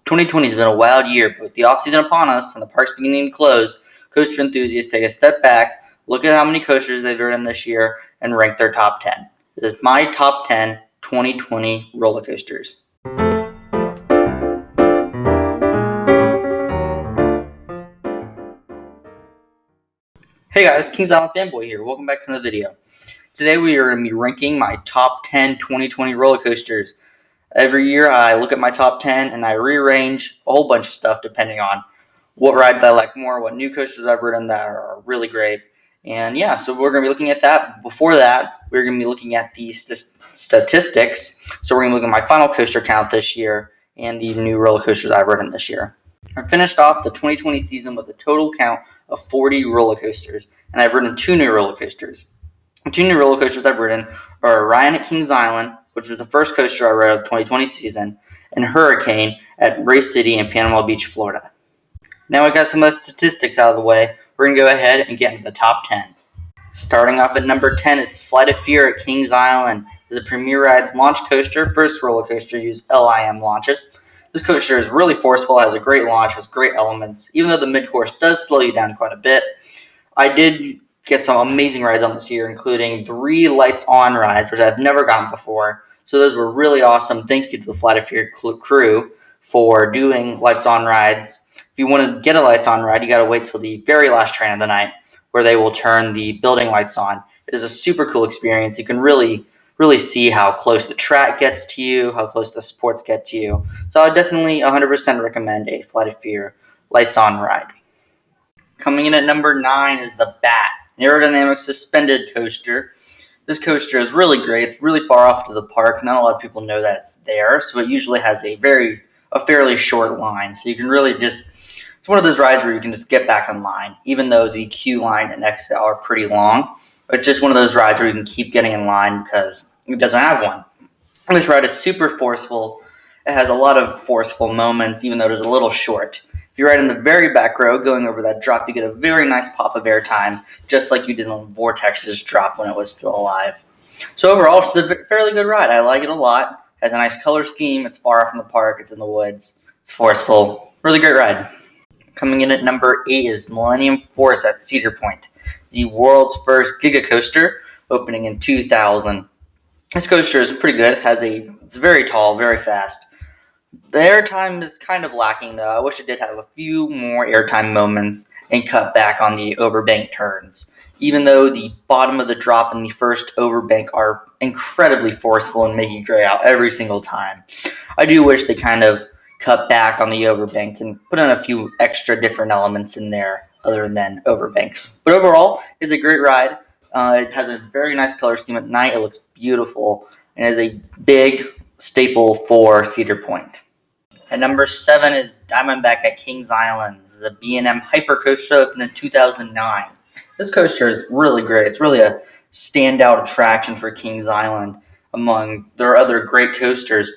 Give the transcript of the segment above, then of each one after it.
2020 has been a wild year, but with the off-season upon us and the parks beginning to close, coaster enthusiasts take a step back, look at how many coasters they've ridden this year, and rank their top 10. This is my top 10 2020 roller coasters. Hey guys, Kings Island Fanboy here. Welcome back to the video. Today we are going to be ranking my top 10 2020 roller coasters. Every year I look at my top 10 and I rearrange a whole bunch of stuff depending on what rides I like more, what new coasters I've ridden that are really great. And yeah, so we're going to be looking at that. Before that, we're going to be looking at the statistics. So we're going to look at my final coaster count this year and the new roller coasters I've ridden this year. I finished off the 2020 season with a total count of 40 roller coasters, and I've ridden 2 new roller coasters. The 2 new roller coasters I've ridden are Orion at Kings Island, which was the first coaster I rode of the 2020 season, and Hurricane at Race City in Panama Beach, Florida. Now I got some of the statistics out of the way, we're going to go ahead and get into the top 10. Starting off at number 10 is Flight of Fear at Kings Island. This is a Premier Rides launch coaster, first roller coaster to use LIM launches. This coaster is really forceful, has a great launch, has great elements. Even though the mid-course does slow you down quite a bit, I did get some amazing rides on this year, including 3 lights on rides, which I've never gotten before. So those were really awesome. Thank you to the Flight of Fear crew for doing lights on rides. If you want to get a lights on ride, you got to wait till the very last train of the night where they will turn the building lights on. It is a super cool experience. You can really see how close the track gets to you, how close the supports get to you. So I definitely 100% recommend a Flight of Fear lights on ride. Coming in at number 9 is the Bat, an aerodynamic suspended coaster. This coaster is really great. It's really far off to the park. Not a lot of people know that it's there, so it usually has a fairly short line. So you can really it's one of those rides where you can just get back on line, even though the queue line and XL are pretty long. It's just one of those rides where you can keep getting in line because it doesn't have one. And this ride is super forceful. It has a lot of forceful moments, even though it is a little short. If you're right in the very back row going over that drop, you get a very nice pop of airtime, just like you did on Vortex's drop when it was still alive. So overall, it's a fairly good ride. I like it a lot. It has a nice color scheme. It's far from the park. It's in the woods. It's forceful. Really great ride. Coming in at number 8 is Millennium Force at Cedar Point, the world's first Giga Coaster, opening in 2000. This coaster is pretty good. It's very tall, very fast. The airtime is kind of lacking, though. I wish it did have a few more airtime moments and cut back on the overbank turns. Even though the bottom of the drop and the first overbank are incredibly forceful and make you gray out every single time, I do wish they kind of cut back on the overbanks and put in a few extra different elements in there other than overbanks. But overall, it's a great ride. It has a very nice color scheme at night. It looks beautiful and is a big staple for Cedar Point. At number 7 is Diamondback at Kings Island. This is a B&M Hyper Coaster opened in 2009. This coaster is really great. It's really a standout attraction for Kings Island among their other great coasters.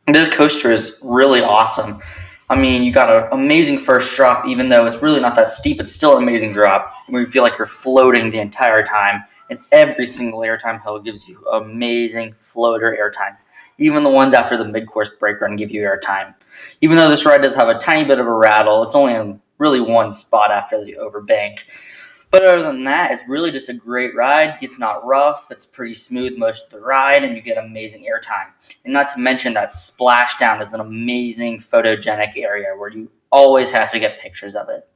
This coaster is really awesome. I mean, you got an amazing first drop, even though it's really not that steep. It's still an amazing drop where you feel like you're floating the entire time. And every single airtime hill gives you amazing floater airtime. Even the ones after the mid-course brake run give you airtime. Even though this ride does have a tiny bit of a rattle, it's only in really one spot after the overbank. But other than that, it's really just a great ride. It's not rough. It's pretty smooth most of the ride, and you get amazing airtime. And not to mention that splashdown is an amazing photogenic area where you always have to get pictures of it.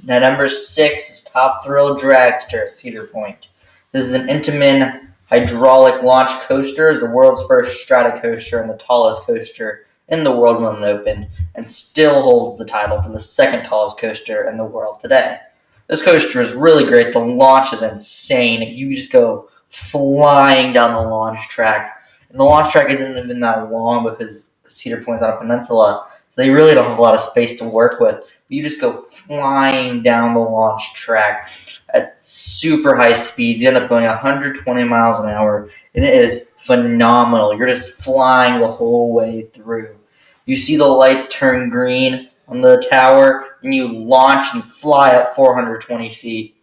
Now, number 6 is Top Thrill Dragster at Cedar Point. This is an Intamin hydraulic launch coaster. It's the world's first strata coaster and the tallest coaster in the world when it opened, and still holds the title for the second tallest coaster in the world today. This coaster is really great. The launch is insane. You just go flying down the launch track. And the launch track isn't even that long because Cedar Point is on a peninsula, so they really don't have a lot of space to work with. You just go flying down the launch track at super high speed. You end up going 120 miles an hour, and it is phenomenal. You're just flying the whole way through. You see the lights turn green on the tower, and you launch and fly up 420 feet.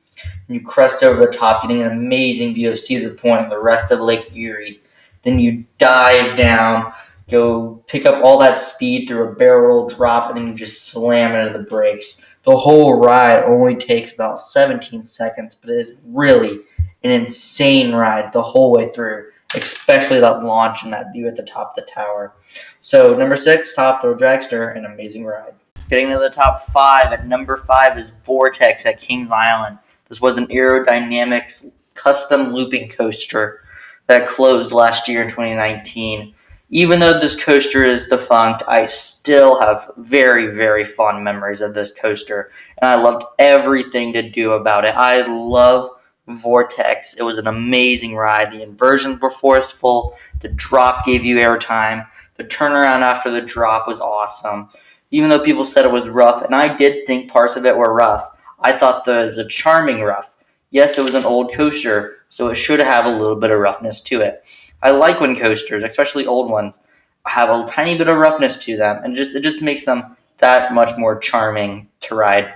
And you crest over the top, getting an amazing view of Cedar Point and the rest of Lake Erie. Then you dive down go pick up all that speed through a barrel roll drop, and then you just slam into the brakes. The whole ride only takes about 17 seconds, but it is really an insane ride the whole way through, especially that launch and that view at the top of the tower. So number 6, Top Thrill Dragster, an amazing ride. Getting to the top 5, at number 5 is Vortex at Kings Island. This was an aerodynamics custom looping coaster that closed last year in 2019. Even though this coaster is defunct, I still have very, very fond memories of this coaster, and I loved everything to do about it. I love Vortex. It was an amazing ride. The inversions were forceful. The drop gave you airtime. The turnaround after the drop was awesome. Even though people said it was rough, and I did think parts of it were rough, I thought it was a charming rough. Yes, it was an old coaster, so it should have a little bit of roughness to it. I like when coasters, especially old ones, have a tiny bit of roughness to them, and it just makes them that much more charming to ride.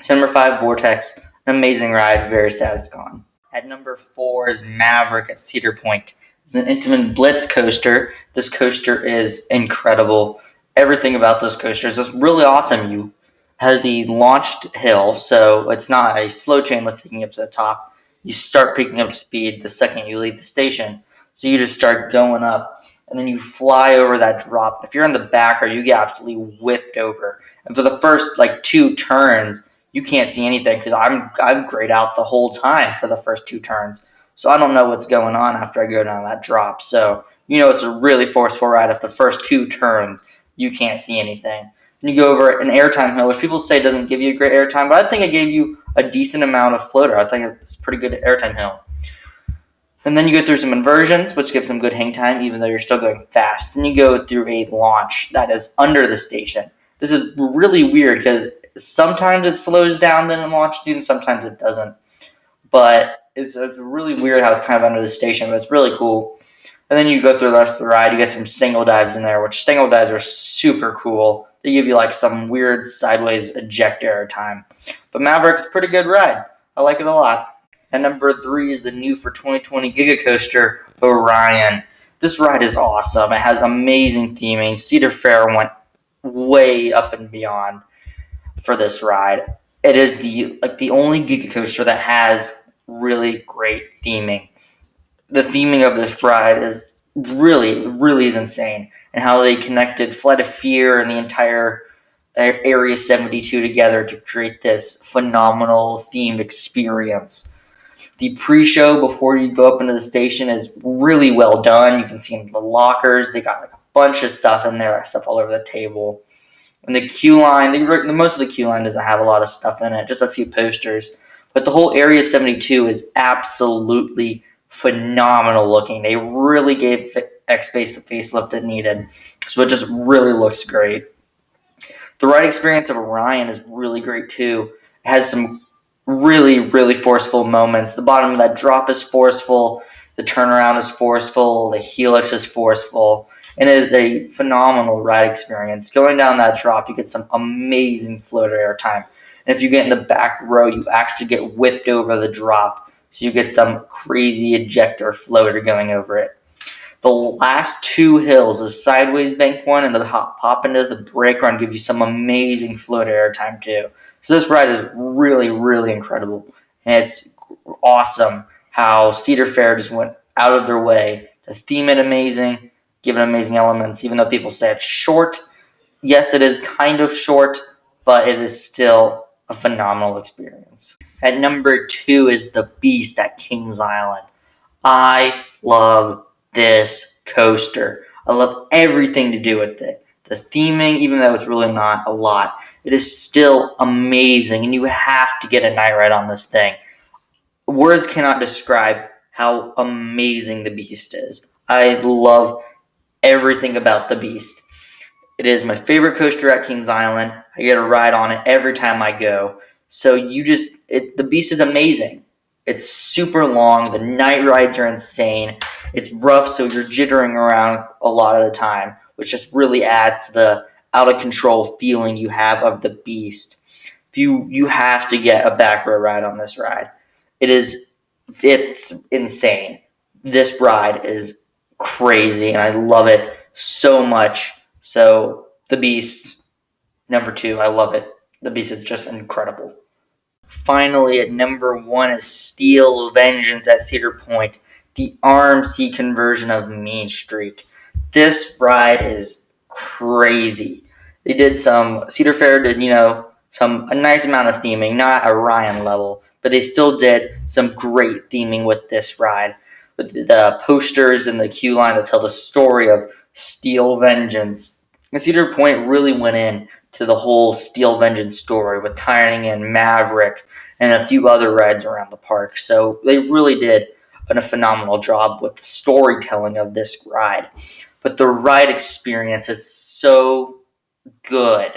So number 5, Vortex, an amazing ride. Very sad it's gone. At number 4 is Maverick at Cedar Point. It's an Intamin Blitz coaster. This coaster is incredible. Everything about this coaster is just really awesome. You has a launched hill, so it's not a slow chain lift taking you up to the top. You start picking up speed the second you leave the station. So you just start going up, and then you fly over that drop. If you're in the back, you get absolutely whipped over. And for the first 2 turns, you can't see anything because I've grayed out the whole time for the first 2 turns. So I don't know what's going on after I go down that drop. So it's a really forceful ride. If the first 2 turns, you can't see anything. And you go over an airtime hill, which people say doesn't give you a great airtime, but I think it gave you a decent amount of floater. I think it's a pretty good airtime hill. And then you go through some inversions, which gives some good hang time, even though you're still going fast. Then you go through a launch that is under the station. This is really weird because sometimes it slows down then it launches you, and sometimes it doesn't. But it's really weird how it's kind of under the station, but it's really cool. And then you go through the rest of the ride. You get some Stengel dives in there, which Stengel dives are super cool. They give you some weird sideways eject airtime. But Maverick's a pretty good ride. I like it a lot. And number 3 is the new for 2020 Giga Coaster, Orion. This ride is awesome. It has amazing theming. Cedar Fair went way up and beyond for this ride. It is the only Giga Coaster that has really great theming. The theming of this ride is really is insane, and how they connected Flight of Fear and the entire Area 72 together to create this phenomenal themed experience. The pre-show before you go up into the station is really well done. You can see in the lockers, they got a bunch of stuff in there, stuff all over the table. And the queue line, most of the queue line doesn't have a lot of stuff in it, just a few posters. But the whole Area 72 is absolutely phenomenal looking. They really gave X-Base the facelift it needed, so it just really looks great. The ride experience of Orion is really great too. It has some really forceful moments. The bottom of that drop is forceful. The turnaround is forceful. The helix is forceful. And it is a phenomenal ride experience. Going down that drop, you get some amazing floater airtime. And if you get in the back row, you actually get whipped over the drop. So you get some crazy ejector floater going over it. The last 2 hills, the sideways bank one and the pop into the brake run, give you some amazing floater airtime too. So this ride is really incredible. And it's awesome how Cedar Fair just went out of their way to theme it amazing, give it amazing elements, even though people say it's short. Yes, it is kind of short, but it is still a phenomenal experience. At number 2 is the Beast at Kings Island. I love this coaster. I love everything to do with it. The theming, even though it's really not a lot, it is still amazing, and you have to get a night ride on this thing. Words cannot describe how amazing the Beast is. I love everything about the Beast. It is my favorite coaster at Kings Island. I get a ride on it every time I go. So the Beast is amazing. It's super long. The night rides are insane. It's rough, so you're jittering around a lot of the time, which just really adds to the out-of-control feeling you have of the Beast. You have to get a back row ride on this ride. It's insane. This ride is crazy, and I love it so much. So the Beast, number 2, I love it. The Beast is just incredible. Finally, at number 1 is Steel Vengeance at Cedar Point, the RMC conversion of Mean Streak. This ride is crazy. They did Cedar Fair did, a nice amount of theming, not a Ryan level, but they still did some great theming with this ride. With the posters and the queue line that tell the story of Steel Vengeance. And Cedar Point really went in to the whole Steel Vengeance story with tying in Maverick and a few other rides around the park. So they really did a phenomenal job with the storytelling of this ride. But the ride experience is so good.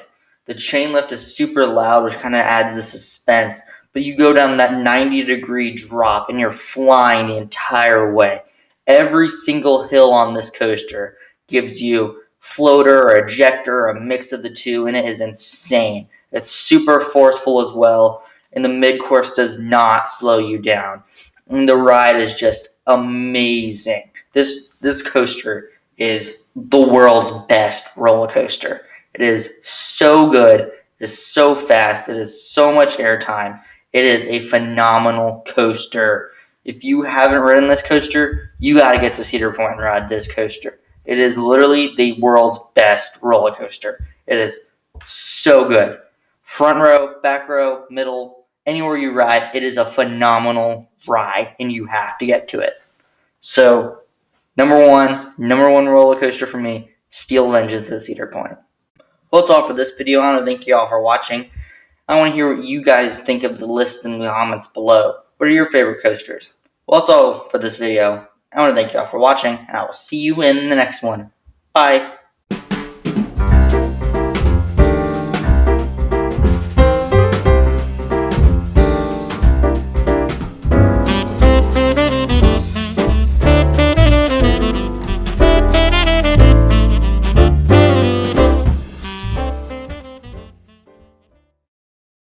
The chain lift is super loud, which kind of adds the suspense. But you go down that 90-degree drop and you're flying the entire way. Every single hill on this coaster gives you floater or ejector or a mix of the two, and it is insane. It's super forceful as well, and the mid-course does not slow you down. And the ride is just amazing. This coaster is the world's best roller coaster. It is so good. It is so fast. It is so much airtime. It is a phenomenal coaster. If you haven't ridden this coaster, you got to get to Cedar Point and ride this coaster. It is literally the world's best roller coaster. It is so good. Front row, back row, middle, anywhere you ride, it is a phenomenal ride, and you have to get to it. So, number one roller coaster for me, Steel Vengeance at Cedar Point. Well, that's all for this video. I want to thank you all for watching. I want to hear what you guys think of the list in the comments below. What are your favorite coasters? Well, that's all for this video. I want to thank you all for watching, and I will see you in the next one. Bye.